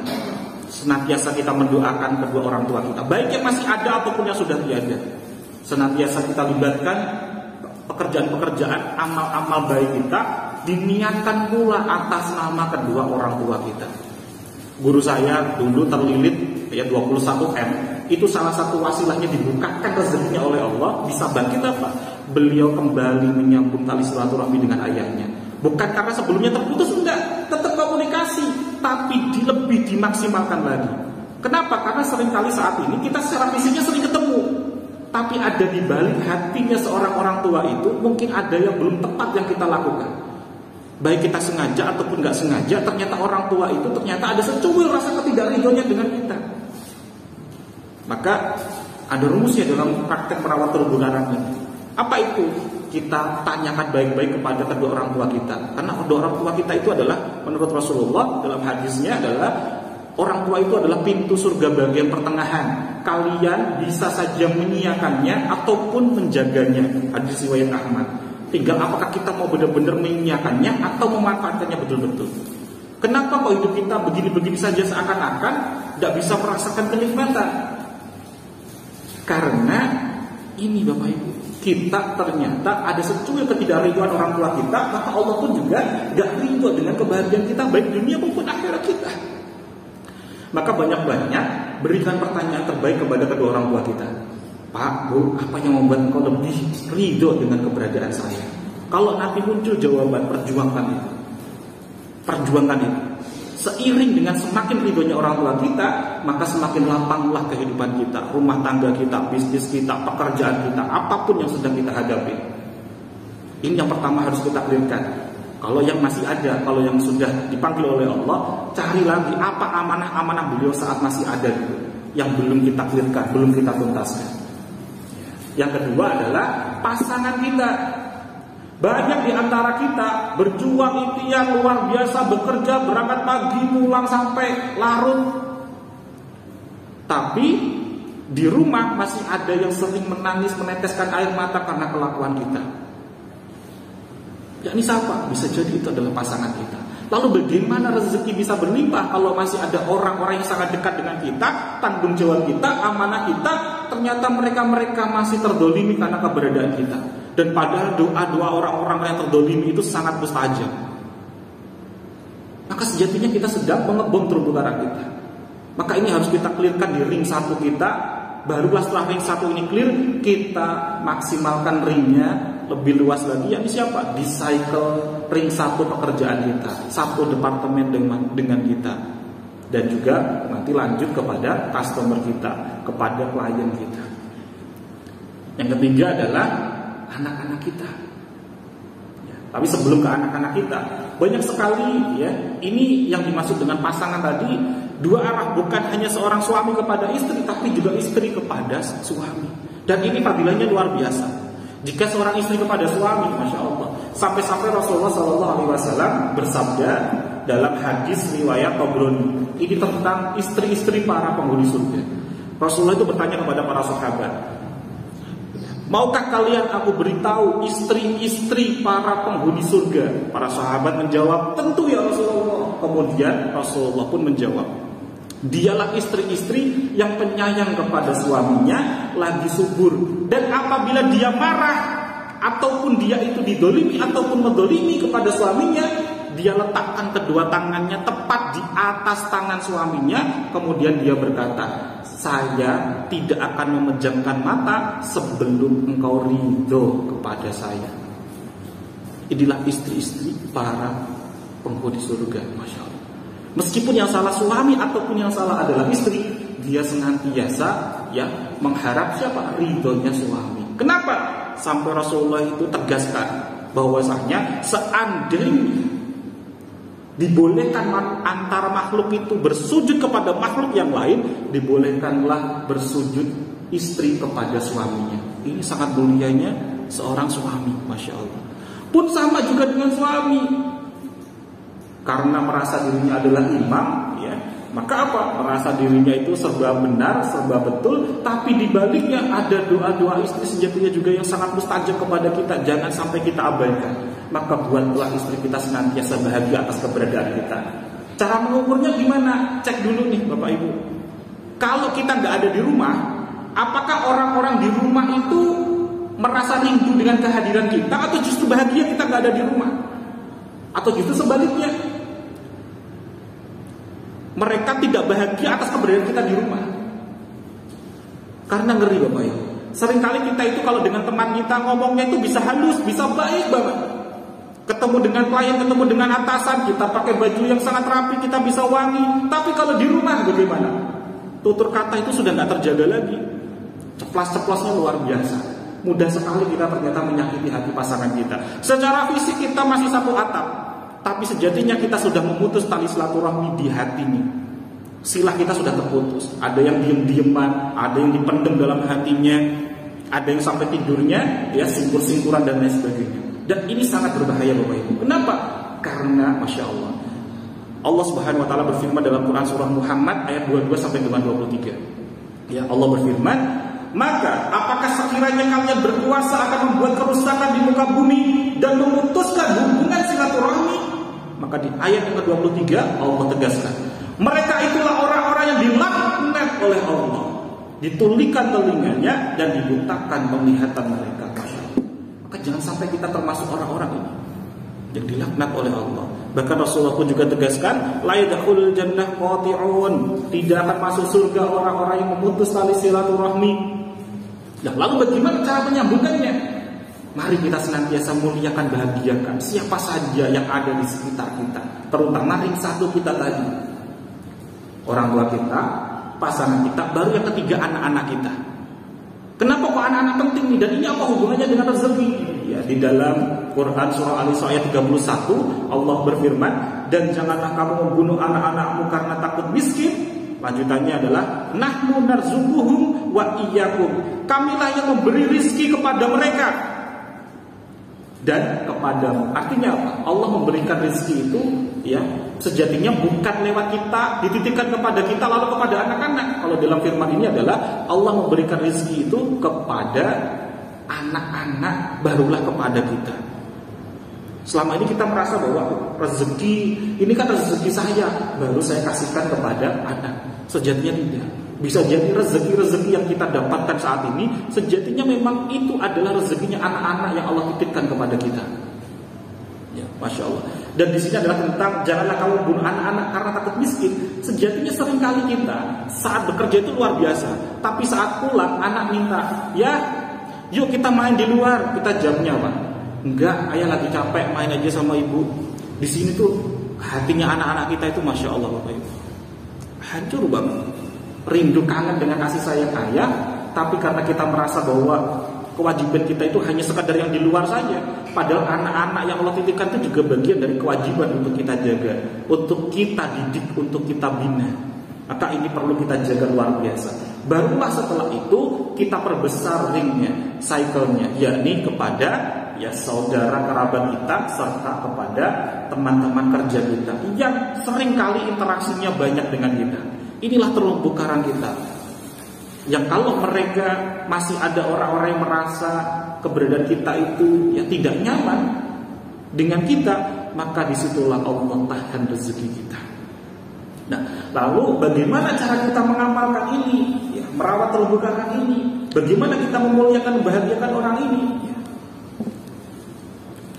Senantiasa kita mendoakan kedua orang tua kita, baik yang masih ada ataupun yang sudah tiada. Senantiasa kita libatkan pekerjaan-pekerjaan, amal-amal baik kita, diniatkan pula atas nama kedua orang tua kita. Guru saya dulu terlilit 21M. Itu salah satu wasilahnya dibukakan rezekinya oleh Allah, bisa bangkit apa? Beliau kembali menyambung tali silaturahmi dengan ayahnya. Bukan karena sebelumnya terputus, enggak, tetap komunikasi, tapi lebih dimaksimalkan lagi. Kenapa? Karena seringkali saat ini kita secara fisiknya sering ketemu, tapi ada di balik hatinya seorang orang tua itu mungkin ada yang belum tepat yang kita lakukan. Baik kita sengaja ataupun nggak sengaja, ternyata orang tua itu ternyata ada secuil rasa ketidakridhonya dengan kita. Maka ada rumusnya dalam praktek merawat terumbu karang ini. Apa itu? Kita tanyakan baik-baik kepada kedua orang tua kita. Karena kedua orang tua kita itu adalah, menurut Rasulullah dalam hadisnya adalah, orang tua itu adalah pintu surga bagian pertengahan. Kalian bisa saja menyiakannya ataupun menjaganya. Hadis riwayat Ahmad. Tinggal apakah kita mau benar-benar menyiakannya atau memanfaatkannya betul-betul. Kenapa kok hidup kita begini-begini saja seakan-akan tidak bisa merasakan kenikmatan? Karena ini Bapak Ibu, kita ternyata ada secuil ketidakridhoan orang tua kita, maka Allah pun juga gak ridho dengan kebahagiaan kita baik dunia maupun akhirat kita. Maka banyak-banyak berikan pertanyaan terbaik kepada kedua orang tua kita. Pak, Bu, apa yang membuat engkau lebih ridho dengan keberadaan saya? Kalau nanti muncul jawaban, perjuangkan itu. Perjuangkan itu. Seiring dengan semakin ridhonya orang tua kita, maka semakin lapanglah kehidupan kita, rumah tangga kita, bisnis kita, pekerjaan kita, apapun yang sedang kita hadapi. Ini yang pertama harus kita clearkan. Kalau yang masih ada, kalau yang sudah dipanggil oleh Allah, cari lagi apa amanah-amanah beliau saat masih ada gitu, yang belum kita clearkan, belum kita tuntaskan. Yang kedua adalah pasangan kita. Banyak di antara kita berjuang ikhtiar luar biasa, bekerja, berangkat pagi, pulang sampai larut. Tapi di rumah masih ada yang sering menangis, meneteskan air mata karena kelakuan kita. Ya, ini siapa? Bisa jadi itu adalah pasangan kita. Lalu bagaimana rezeki bisa berlimpah kalau masih ada orang-orang yang sangat dekat dengan kita, tanggung jawab kita, amanah kita, ternyata mereka masih terdolimi karena keberadaan kita. Dan padahal doa-doa orang-orang yang terdolimi itu sangat mustajab. Maka sejatinya kita sedang mengebom terumbu karang kita. Maka ini harus kita clearkan di ring satu kita. Barulah setelah ring satu ini clear, kita maksimalkan ringnya lebih luas lagi. Yakni siapa? Di cycle ring satu pekerjaan kita, satu departemen dengan kita. Dan juga nanti lanjut kepada customer kita, kepada klien kita. Yang ketiga adalah anak-anak kita. Ya, tapi sebelum ke anak-anak kita, banyak sekali ya, ini yang dimaksud dengan pasangan tadi, dua arah, bukan hanya seorang suami kepada istri, tapi juga istri kepada suami. Dan ini fadilahnya luar biasa. Jika seorang istri kepada suami, masya Allah, sampai-sampai Rasulullah SAW bersabda dalam hadis riwayat Tabrani, ini tentang istri-istri para penghuni surga. Rasulullah itu bertanya kepada para sahabat, maukah kalian aku beritahu istri-istri para penghuni surga? Para sahabat menjawab, tentu ya Rasulullah. Kemudian Rasulullah pun menjawab, dialah istri-istri yang penyayang kepada suaminya, lagi subur. Dan apabila dia marah, ataupun dia itu didolimi, ataupun mendolimi kepada suaminya, dia letakkan kedua tangannya tepat di atas tangan suaminya. Kemudian dia berkata, saya tidak akan memejamkan mata sebelum engkau ridho kepada saya. Inilah istri-istri para penghuni surga, masya Allah. Meskipun yang salah suami ataupun yang salah adalah istri, dia senantiasa ya mengharap siapa? Ridhonya suami. Kenapa? Sampai Rasulullah itu tegaskan bahwasanya seandainya dibolehkan antara makhluk itu bersujud kepada makhluk yang lain, dibolehkanlah bersujud istri kepada suaminya. Ini sangat mulianya seorang suami, masya Allah. Pun sama juga dengan suami, karena merasa dirinya adalah imam, ya, maka apa? Merasa dirinya itu serba benar, serba betul, tapi dibaliknya ada doa-doa istri sejatinya juga yang sangat mustajab kepada kita. Jangan sampai kita abaikan. Maka buatlah istri kita senantiasa bahagia atas keberadaan kita. Cara mengukurnya gimana? Cek dulu nih Bapak Ibu. Kalau kita nggak ada di rumah, apakah orang-orang di rumah itu merasa rindu dengan kehadiran kita, atau justru bahagia kita nggak ada di rumah? Atau justru sebaliknya, mereka tidak bahagia atas keberadaan kita di rumah? Karena ngeri Bapak Ibu. Seringkali kita itu kalau dengan teman kita ngomongnya itu bisa halus, bisa baik banget. Ketemu dengan klien, ketemu dengan atasan, kita pakai baju yang sangat rapi, kita bisa wangi. Tapi kalau di rumah bagaimana? Tutur kata itu sudah nggak terjaga lagi. Ceplas-ceplosnya luar biasa. Mudah sekali kita ternyata menyakiti hati pasangan kita. Secara fisik kita masih satu atap, tapi sejatinya kita sudah memutus tali silaturahmi di hati ini. Silah kita sudah terputus. Ada yang diem-dieman, ada yang dipendam dalam hatinya, ada yang sampai tidurnya ya singkur-singkuran dan lain sebagainya. Dan ini sangat berbahaya Bapak Ibu. Kenapa? Karena masya Allah, Allah Subhanahu Wa Taala berfirman dalam Quran surah Muhammad ayat 22 sampai dengan 23. Ya, Allah berfirman, maka apakah sekiranya kalian berkuasa akan membuat kerusakan di muka bumi dan memutuskan hubungan silaturahmi? Maka di ayat yang ke-23 Allah tegaskan, mereka itulah orang-orang yang dilaknat oleh Allah, ditulikan telinganya dan dibutakan penglihatan mereka. Maka jangan sampai kita termasuk orang-orang ini yang dilaknat oleh Allah. Bahkan Rasulullah pun juga tegaskan, la yadkhulul jannah qati'un, tidak akan masuk surga orang-orang yang memutus tali silaturahmi. Nah, lalu bagaimana cara menyambungkannya? Mari kita senantiasa muliakan, bahagiakan siapa saja yang ada di sekitar kita, terutama ring satu kita tadi, orang tua kita, pasangan kita, baru yang ketiga anak-anak kita. Kenapa kok anak-anak penting nih? Dan ini apa hubungannya dengan rezeki? Ya, di dalam Quran surah Al-Isra ayat 31 Allah berfirman, dan janganlah kamu membunuh anak-anakmu karena takut miskin. Lanjutannya adalah nahnu narzuquhum wa iyyakum. Kamilah yang memberi rizki kepada mereka dan kepadamu. Artinya apa? Allah memberikan rezeki itu ya sejatinya bukan lewat kita, dititipkan kepada kita lalu kepada anak-anak. Kalau dalam firman ini adalah Allah memberikan rezeki itu kepada anak-anak, barulah kepada kita. Selama ini kita merasa bahwa rezeki ini kan rezeki saya, baru saya kasihkan kepada anak. Sejatinya tidak. Bisa jadi rezeki-rezeki yang kita dapatkan saat ini sejatinya memang itu adalah rezekinya anak-anak yang Allah titipkan kepada kita. Ya, Masya Allah. Dan di sini adalah tentang janganlah kamu bunuh anak-anak karena takut miskin. Sejatinya seringkali kita saat bekerja itu luar biasa, tapi saat pulang anak minta, ya, yuk kita main di luar. Kita jamnya apa? Enggak, ayah lagi capek, main aja sama ibu. Di sini tuh hatinya anak-anak kita itu Masya Allah Bapak Ibu, hancur banget. Rindu kangen dengan kasih sayang ayah, tapi karena kita merasa bahwa kewajiban kita itu hanya sekadar yang di luar saja, padahal anak-anak yang Allah titipkan itu juga bagian dari kewajiban untuk kita jaga, untuk kita didik, untuk kita bina. Maka ini perlu kita jaga luar biasa. Barulah setelah itu kita perbesar ringnya, cycle-nya, yakni kepada ya saudara kerabat kita serta kepada teman-teman kerja kita yang seringkali interaksinya banyak dengan kita. Inilah terumbu karang kita, yang kalau mereka masih ada orang-orang yang merasa keberadaan kita itu ya tidak nyaman dengan kita, maka disitulah Allah tahan rezeki kita. Nah, lalu bagaimana cara kita mengamalkan ini, ya, merawat terumbu karang ini? Bagaimana kita memuliakan, membahagiakan orang ini? Ya.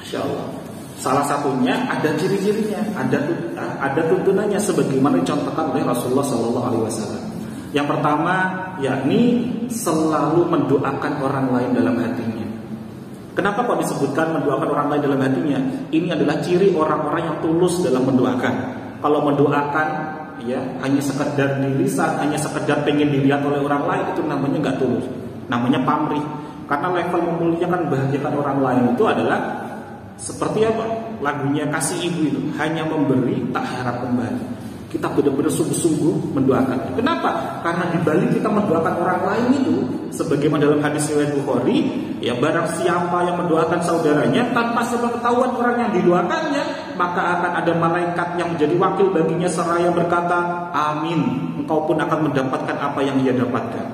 Masya Allah. Salah satunya ada ciri-cirinya, ada tuntunannya sebagaimana dicontohkan oleh Rasulullah SAW. Yang pertama, yakni selalu mendoakan orang lain dalam hatinya. Kenapa kok disebutkan mendoakan orang lain dalam hatinya? Ini adalah ciri orang-orang yang tulus dalam mendoakan. Kalau mendoakan, ya hanya sekedar di lisan, hanya sekedar pengen dilihat oleh orang lain, itu namanya nggak tulus. Namanya pamrih. Karena level memuliakan, bahagiakan orang lain itu adalah seperti apa? Lagunya Kasih Ibu itu, hanya memberi tak harap kembali. Kita benar-benar sungguh-sungguh mendoakan. Kenapa? Karena di balik kita mendoakan orang lain itu, sebagaimana dalam hadis riwayat Bukhari, ya barang siapa yang mendoakan saudaranya tanpa sepengetahuan orang yang didoakannya, maka akan ada malaikat yang menjadi wakil baginya seraya berkata, amin, engkau pun akan mendapatkan apa yang ia dapatkan.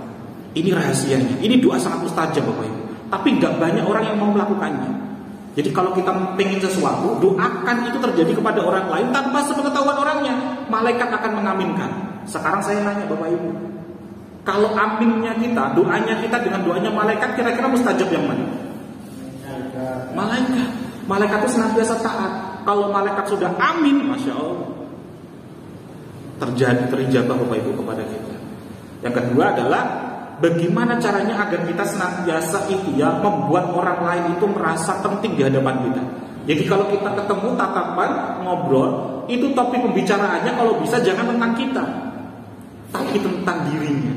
Ini rahasianya. Ini doa sangat mustajab Bapak Ibu. Tapi nggak banyak orang yang mau melakukannya. Jadi kalau kita pengen sesuatu, doakan itu terjadi kepada orang lain tanpa sepengetahuan orangnya, malaikat akan mengaminkan. Sekarang saya nanya Bapak Ibu, kalau aminnya kita, doanya kita dengan doanya malaikat, kira-kira mustajab yang mana? Malaikat. Malaikat itu senantiasa taat. Kalau malaikat sudah amin, Masya Allah, terijabah Bapak Ibu kepada kita. Yang kedua adalah bagaimana caranya agar kita senantiasa itu ya membuat orang lain itu merasa penting di hadapan kita. Jadi kalau kita ketemu tatapan ngobrol, itu topik pembicaraannya kalau bisa jangan tentang kita, tapi tentang dirinya.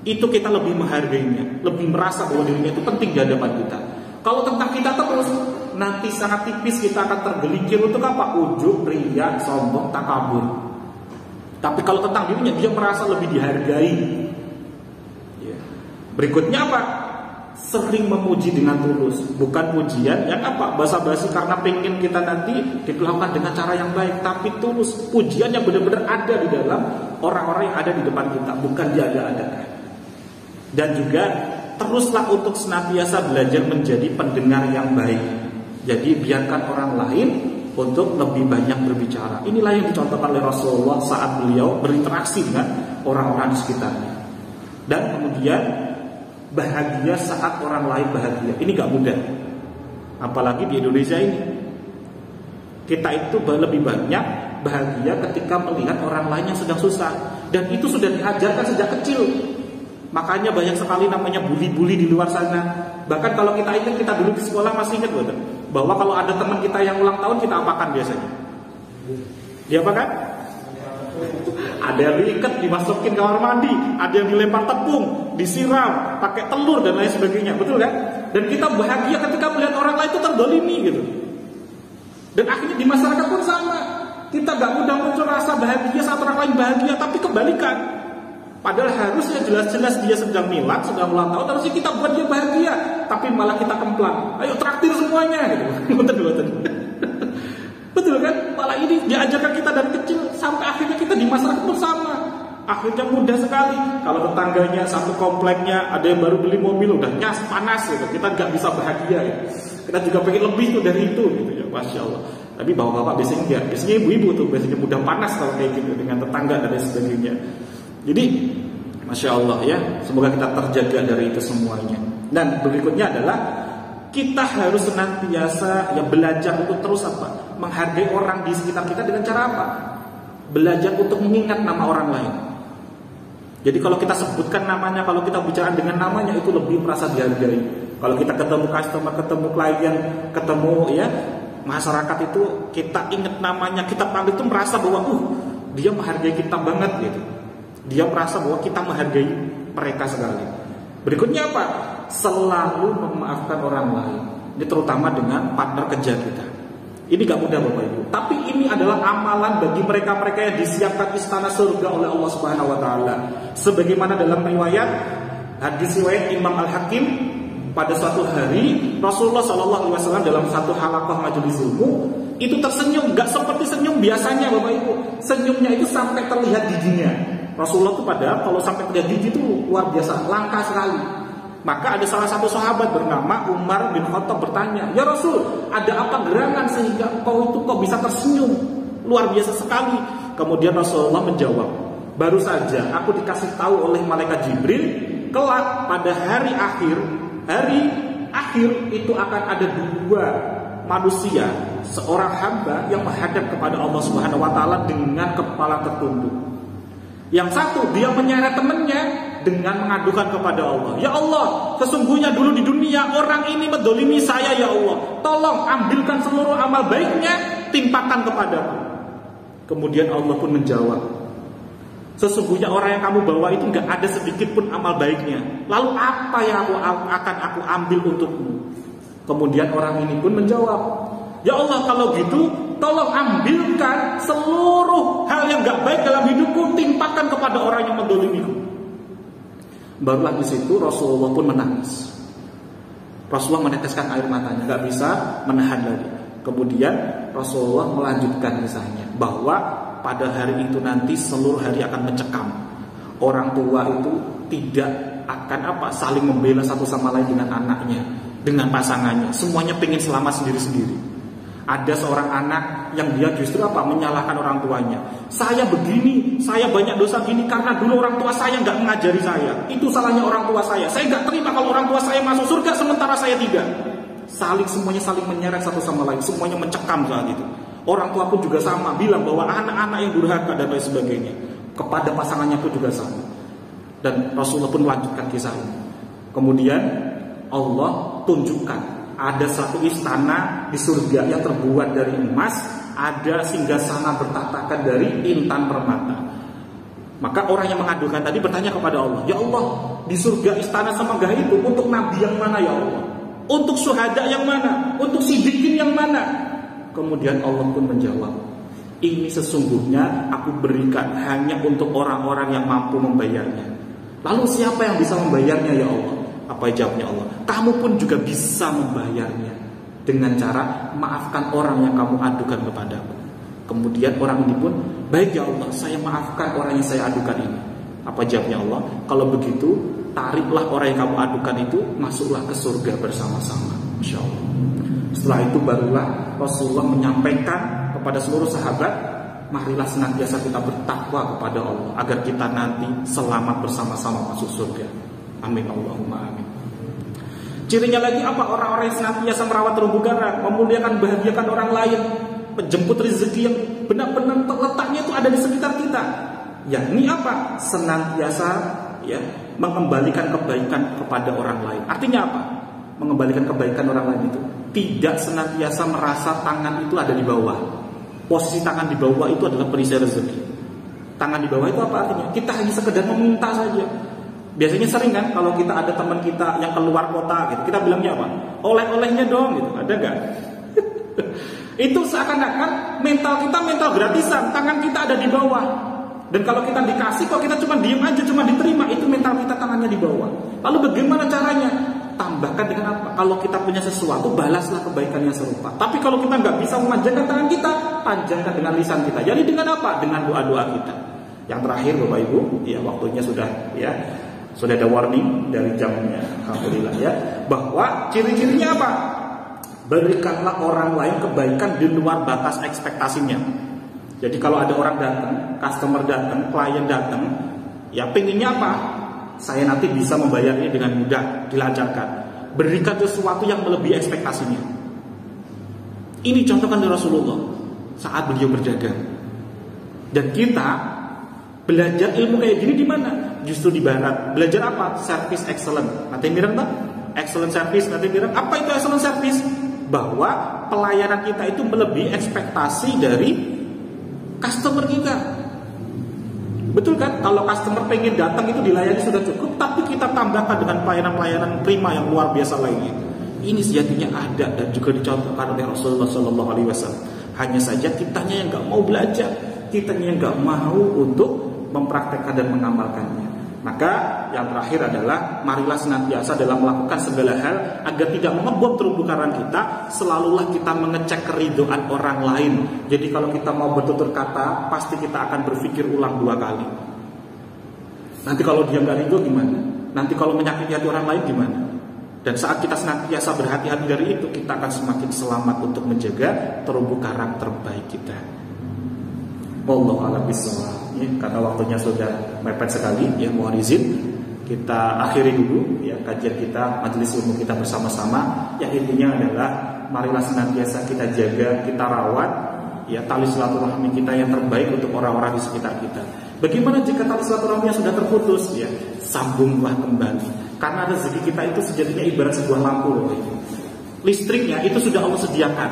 Itu kita lebih menghargainya, lebih merasa bahwa dirinya itu penting di hadapan kita. Kalau tentang kita terus, nanti sangat tipis kita akan tergelincir untuk apa? Ujub, riya, sombong, takabur. Tapi kalau tentang dirinya dia merasa lebih dihargai. Berikutnya apa? Sering memuji dengan tulus, bukan pujian yang apa? Basa-basi karena pengen kita nanti diperlakukan dengan cara yang baik, tapi tulus, pujian yang benar-benar ada di dalam orang-orang yang ada di depan kita, bukan diada-adakan. Dan juga teruslah untuk senantiasa belajar menjadi pendengar yang baik. Jadi biarkan orang lain untuk lebih banyak berbicara. Inilah yang dicontohkan oleh Rasulullah saat beliau berinteraksi dengan orang-orang di sekitarnya. Dan kemudian bahagia saat orang lain bahagia. Ini gak mudah. Apalagi di Indonesia ini. Kita itu lebih banyak bahagia ketika melihat orang lain yang sedang susah. Dan itu sudah diajarkan sejak kecil. Makanya banyak sekali namanya bully-bully di luar sana. Bahkan kalau kita ingat, kita dulu di sekolah masih ingat betul, bahwa kalau ada teman kita yang ulang tahun, kita apakan biasanya? Dia apa kan? Ada yang diikat, dimasukin kamar mandi, ada yang dilempar tepung, disiram, pakai telur dan lain sebagainya, betul kan? Dan kita bahagia ketika melihat orang lain itu terdolimi gitu. Dan akhirnya di masyarakat pun sama. Kita gak mudah muncul rasa bahagia saat orang lain bahagia, tapi kebalikan. Padahal harusnya jelas-jelas dia sedang milad, sedang ulang tahun, harusnya kita buat dia bahagia, tapi malah kita kemplang. Ayo traktir semuanya gitu. Betul kan? Malah ini diajarkan kita dari kecil sampai akhirnya kita di masyarakat bersama. Akhirnya mudah sekali. Kalau tetangganya satu kompleknya ada yang baru beli mobil udah nyas panas gitu, kita nggak bisa bahagia ya. Kita juga pengen lebih tuh dari itu gitu ya, masya Allah. Tapi bapak-bapak biasanya enggak, biasanya ibu-ibu tuh biasanya mudah panas kalau kayak gitu dengan tetangga dan lain sebagainya. Jadi masya Allah ya, semoga kita terjaga dari itu semuanya. Dan berikutnya adalah kita harus senantiasa ya belajar untuk terus apa? Menghargai orang di sekitar kita dengan cara apa? Belajar untuk mengingat nama orang lain. Jadi kalau kita sebutkan namanya, kalau kita bicara dengan namanya, itu lebih merasa dihargai. Kalau kita ketemu customer, ketemu klien, ketemu ya masyarakat itu, kita ingat namanya, kita panggil itu merasa bahwa dia menghargai kita banget gitu. Dia merasa bahwa kita menghargai mereka sekali. Berikutnya apa? Selalu memaafkan orang lain. Ini terutama dengan partner kerja kita. Ini gak mudah Bapak Ibu. Tapi ini adalah amalan bagi mereka-mereka yang disiapkan istana surga oleh Allah Subhanahu Wa Taala. Sebagaimana dalam hadis riwayat Imam Al-Hakim, pada suatu hari Rasulullah SAW dalam satu halaqah majelis ilmu itu tersenyum, gak seperti senyum biasanya Bapak Ibu. Senyumnya itu sampai terlihat giginya. Rasulullah itu padahal kalau sampai terlihat gigi itu luar biasa, langka sekali. Maka ada salah satu sahabat bernama Umar bin Khattab bertanya, "Ya Rasul, ada apa gerangan sehingga kau bisa tersenyum? Luar biasa sekali." Kemudian Rasulullah menjawab, "Baru saja aku dikasih tahu oleh malaikat Jibril, kelak pada hari akhir itu akan ada dua manusia, seorang hamba yang menghadap kepada Allah Subhanahu wa taala dengan kepala tertunduk. Yang satu dia menyeret temannya dengan mengadukan kepada Allah, ya Allah, sesungguhnya dulu di dunia orang ini mendolimi saya, ya Allah, tolong ambilkan seluruh amal baiknya, timpakan kepadaku." Kemudian Allah pun menjawab, "Sesungguhnya orang yang kamu bawa itu gak ada sedikit pun amal baiknya. Lalu apa yang akan aku ambil untukmu?" Kemudian orang ini pun menjawab, "Ya Allah, kalau gitu tolong ambilkan seluruh hal yang gak baik dalam hidupku, timpakan kepada orang yang mendolimiku." Barulah di situ Rasulullah pun menangis. Rasulullah meneteskan air matanya, gak bisa menahan lagi. Kemudian Rasulullah melanjutkan kisahnya bahwa pada hari itu nanti seluruh hari akan mencekam. Orang tua itu tidak akan saling membela satu sama lain dengan anaknya, dengan pasangannya. Semuanya pengen selamat sendiri-sendiri. Ada seorang anak yang dia justru menyalahkan orang tuanya. "Saya begini, saya banyak dosa gini karena dulu orang tua saya nggak mengajari saya. Itu salahnya orang tua saya. Saya nggak terima kalau orang tua saya masuk surga sementara saya tidak." Semuanya saling menyeret satu sama lain. Semuanya mencekam saat itu. Orang tua pun juga sama, bilang bahwa anak-anak yang durhaka dan lain sebagainya. Kepada pasangannya pun juga sama. Dan Rasulullah pun melanjutkan kisah ini. Kemudian Allah tunjukkan ada satu istana di surga yang terbuat dari emas, ada singgasana bertahtakan dari intan permata. Maka orang yang mengadukan tadi bertanya kepada Allah, "Ya Allah, di surga istana semegah itu untuk nabi yang mana ya Allah? Untuk syuhada yang mana? Untuk siddiqin yang mana?" Kemudian Allah pun menjawab, "Ini sesungguhnya aku berikan hanya untuk orang-orang yang mampu membayarnya." Lalu siapa yang bisa membayarnya ya Allah? Apa jawabnya Allah? "Kamu pun juga bisa membayarnya dengan cara maafkan orang yang kamu adukan kepadaku." Kemudian orang ini pun, "Baik ya Allah, saya maafkan orang yang saya adukan ini." Apa jawabnya Allah? "Kalau begitu, tariklah orang yang kamu adukan itu, masuklah ke surga bersama-sama, insya Allah." Setelah itu barulah Rasulullah menyampaikan kepada seluruh sahabat, marilah senantiasa kita bertakwa kepada Allah agar kita nanti selamat bersama-sama masuk surga. Amin Allahumma amin. Cirinya lagi apa? Orang-orang yang senantiasa merawat terumbu karang, memuliakan, bahagiakan orang lain, menjemput rezeki yang benar-benar terletaknya itu ada di sekitar kita. Yakni apa? Senantiasa mengembalikan kebaikan kepada orang lain. Artinya apa? mengembalikan kebaikan orang lain itu tidak senantiasa merasa tangan itu ada di bawah. Posisi tangan di bawah itu adalah perisai rezeki. Tangan di bawah itu apa artinya? Kita hanya sekedar meminta saja. Biasanya sering kan kalau kita ada teman kita yang keluar kota gitu, kita bilangnya apa? Oleh-olehnya dong gitu. Ada nggak? Itu seakan-akan mental kita mental gratisan, tangan kita ada di bawah. Dan kalau kita dikasih, kalau kita cuma diem aja, cuma diterima, itu mental kita tangannya di bawah. Lalu bagaimana caranya? Tambahkan dengan apa? Kalau kita punya sesuatu, balaslah kebaikan yang serupa. Tapi kalau kita nggak bisa memanjangkan tangan kita, panjangkan dengan lisan kita. Jadi dengan apa? Dengan doa-doa kita. Yang terakhir Bapak Ibu, ya waktunya sudah ada warning dari jamnya, alhamdulillah ya. Bahwa ciri-cirinya apa? Berikanlah orang lain kebaikan di luar batas ekspektasinya. Jadi kalau ada orang datang, customer datang, klien datang, ya pengennya apa? Saya nanti bisa membayarnya dengan mudah, dilancarkan. Berikan sesuatu yang melebihi ekspektasinya. Ini contohkan dari Rasulullah saat beliau berdagang. Dan kita belajar ilmu kayak gini di mana? Justru di barat. Belajar apa? Service excellent. Nanti mirip tak? Excellent service. Nanti mirip. Apa itu excellent service? Bahwa pelayanan kita itu melebihi ekspektasi dari customer kita. Betul kan? Kalau customer pengen datang itu dilayani sudah cukup, tapi kita tambahkan dengan pelayanan-pelayanan prima yang luar biasa lainnya. Ini sejatinya ada dan juga dicontohkan oleh Rasulullah SAW. Hanya saja kitanya yang nggak mau belajar, kitanya yang nggak mau untuk mempraktekkan dan mengamalkannya. Maka yang terakhir adalah marilah senantiasa dalam melakukan segala hal agar tidak mengebom terumbu karang kita, selalulah kita mengecek keridhaan orang lain. Jadi kalau kita mau bertutur kata, pasti kita akan berpikir ulang 2 kali. Nanti kalau dia nggak ridho gimana? Nanti kalau menyakiti hati orang lain gimana? Dan saat kita senantiasa berhati-hati dari itu, kita akan semakin selamat untuk menjaga terumbu karang terbaik kita. Wallahu a'lam bishawab. Karena waktunya sudah mepet sekali, ya mohon izin kita akhiri dulu ya kajian kita, majelis ilmu kita bersama-sama. Yang intinya adalah marilah senantiasa kita jaga, kita rawat ya tali silaturahmi kita yang terbaik untuk orang-orang di sekitar kita. Bagaimana jika tali silaturahminya sudah terputus? Ya sambunglah kembali. Karena rezeki kita itu sejatinya ibarat sebuah lampu loh. Listriknya itu sudah Allah sediakan.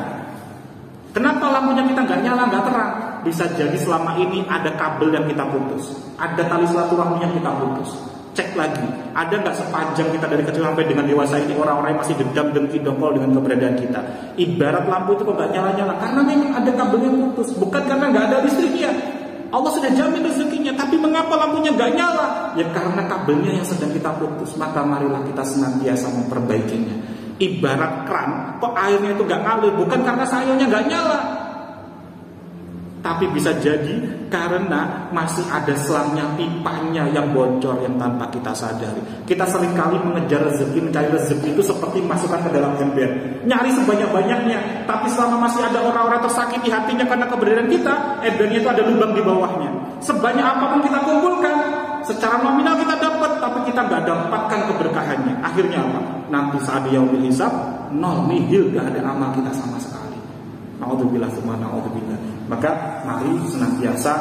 Kenapa lampunya kita nggak nyala, nggak terang? Bisa jadi selama ini ada kabel yang kita putus, ada tali silaturahmi yang kita putus. Cek lagi, ada nggak sepanjang kita dari kecil sampai dengan dewasa ini orang-orang yang masih dendam dengki dongkol dengan keberadaan kita. Ibarat lampu itu kok nggak nyala-nyala, karena memang ada kabel yang putus, bukan karena nggak ada listriknya. Allah sudah jamin rezekinya, tapi mengapa lampunya nggak nyala? Ya karena kabelnya yang sedang kita putus. Maka marilah kita senantiasa memperbaikinya. Ibarat keran, kok airnya itu nggak ngalir, bukan karena sayurnya nggak nyala, tapi bisa jadi karena masih ada selangnya, pipanya yang bocor yang tanpa kita sadari. Kita seringkali mengejar rezeki, mencari rezeki itu seperti masukkan ke dalam ember, nyari sebanyak-banyaknya, tapi selama masih ada orang-orang tersakiti hatinya karena keberadaan kita, embernya itu ada lubang di bawahnya. Sebanyak apapun kita kumpulkan, secara nominal kita dapat, tapi kita nggak dapatkan keberkahannya. Akhirnya apa? Nanti saat di yaumil hisab, nol, nihil, gak ada amal kita sama sekali. Na'udzubillah tsumma na'udzubillah. Maka mari senantiasa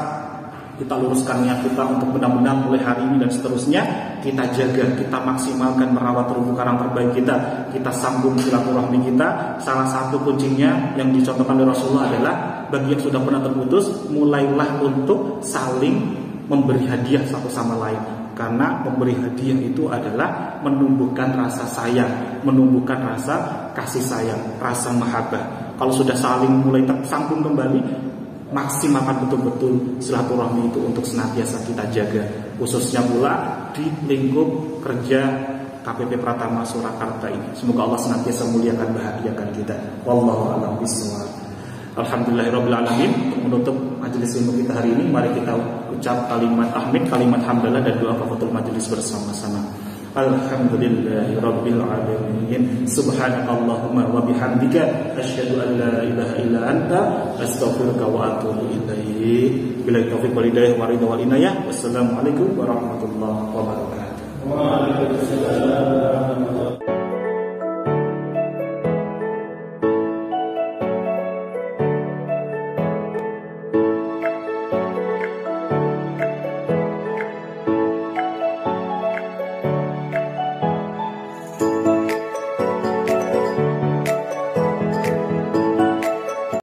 kita luruskan niat kita untuk benar-benar mulai hari ini dan seterusnya kita jaga, kita maksimalkan merawat terumbu karang terbaik kita. Kita sambung silaturahmi kita. Salah satu kuncinya yang dicontohkan oleh Rasulullah adalah bagi yang sudah pernah terputus, mulailah untuk saling memberi hadiah satu sama lain. Karena memberi hadiah itu adalah menumbuhkan rasa sayang, menumbuhkan rasa kasih sayang, rasa mahabbah. Kalau sudah saling mulai tersambung kembali, maksimalkan betul-betul silaturahmi itu untuk senantiasa kita jaga. Khususnya pula di lingkup kerja KPP Pratama Surakarta ini. Semoga Allah senantiasa muliakan, bahagiakan kita. Wallahu a'lam bishawab. Alhamdulillahirabbil alamin. Untuk menutup majelis ilmu kita hari ini, mari kita ucap kalimat tahmid, kalimat hamdalah dan doa kafatul majelis bersama-sama. Alhamdulillahirabbil alamin. Subhanakallahumma wa bihamdika asyhadu an la ilaha illa anta astaghfiruka wa atubu ilaik. Billahi taufiq wal hidayah wa ridha wal inayah. Wassalamualaikum warahmatullahi wabarakatuh. Waalaikumsalam.